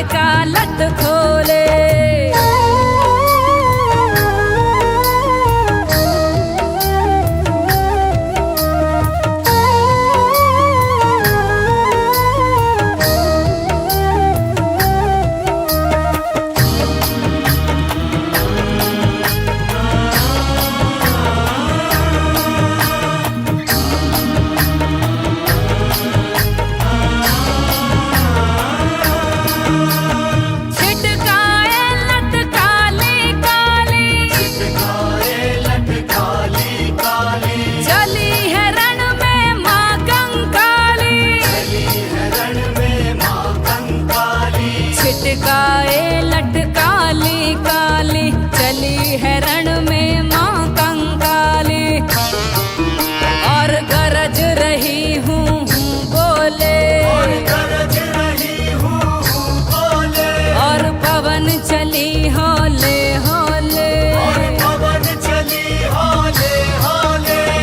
काल का लट खोले। छिटकाए लट काली काली चली है रण में माँ कंकाली। और गरज रही हूँ बोले, और पवन चली होले होले,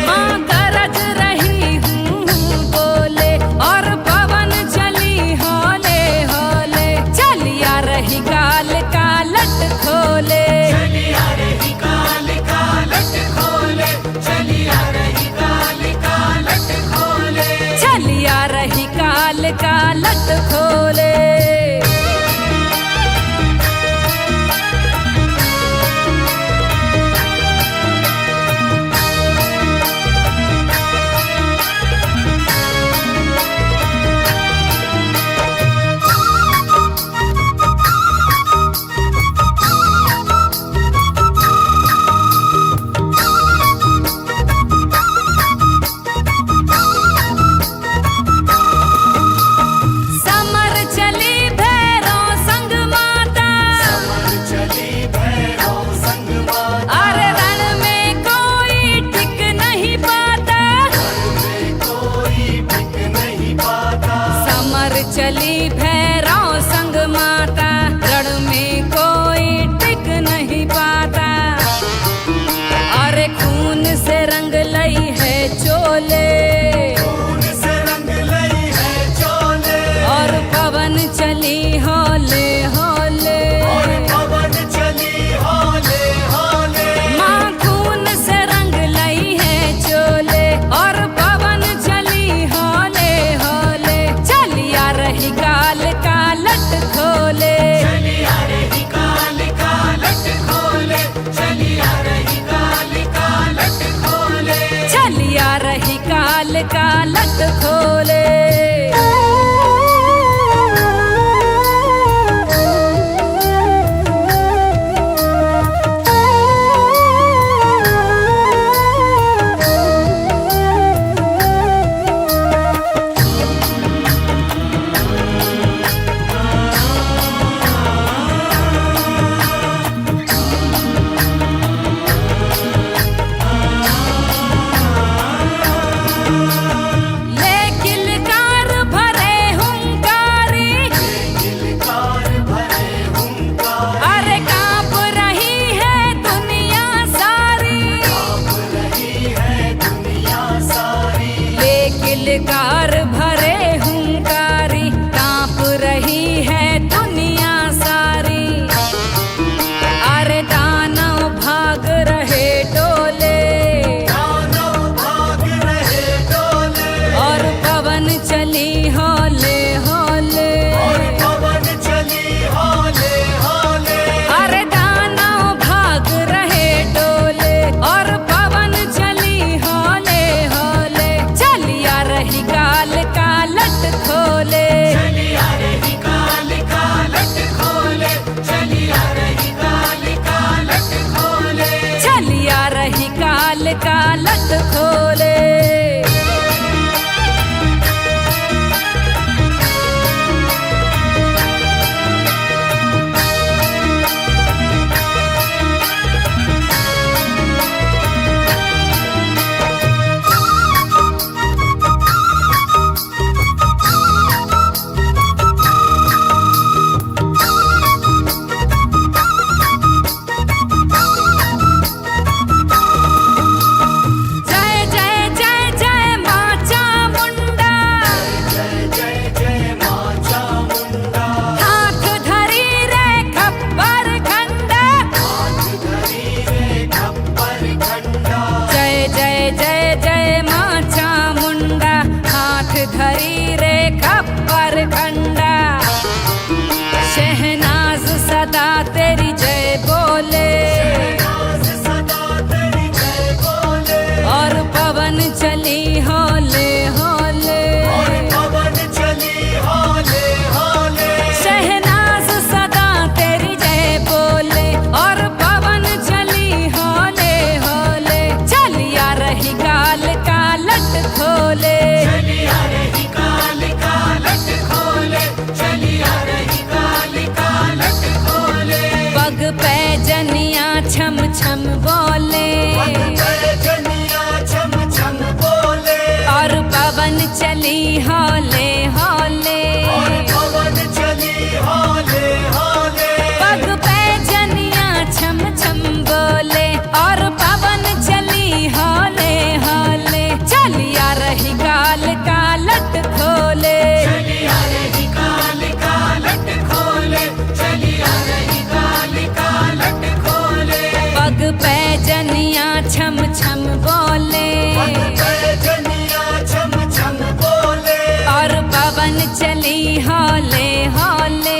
माँ गरज रही हूँ बोले, और पवन चली होले होले। चलिया रही काल का लट खोले, चलिया रही काल का लट खोले, चलिया रही काल का लट खोले, चलिया रही काल का लट खोले। चली भैरव संग माता, रण में कोई टिक नहीं पाता। अरे खून से रंग लई है चोले, खून से रंग लई है चोले, और पवन चली होले होले, और पवन चली होले होले। माँ खून से रंग लई है चोले, और पवन चली होले होले। चलिया रही काल का लट खोले, चलिया रही काल का लट खोले, चलिया रही काल का लट खोले, चलिया रही काल का लट खोले। चली आ रही कालिका लट खोले। पग पे जनिया छम छम बोले, जनिया छम छम बोले, और पवन चली हौले हौले। और पवन चली हौले हौले। पग पे जनिया छम छम बोले, और पवन चली हौले हौले। चली आ रही कालिका लट खोले, चली आ रही कालिका लट खोले, चली आ रही कालिका लट खोले। पग पे जनिया छम छम बोले, जनिया छम छम बोले, और पवन चली हौले हौले।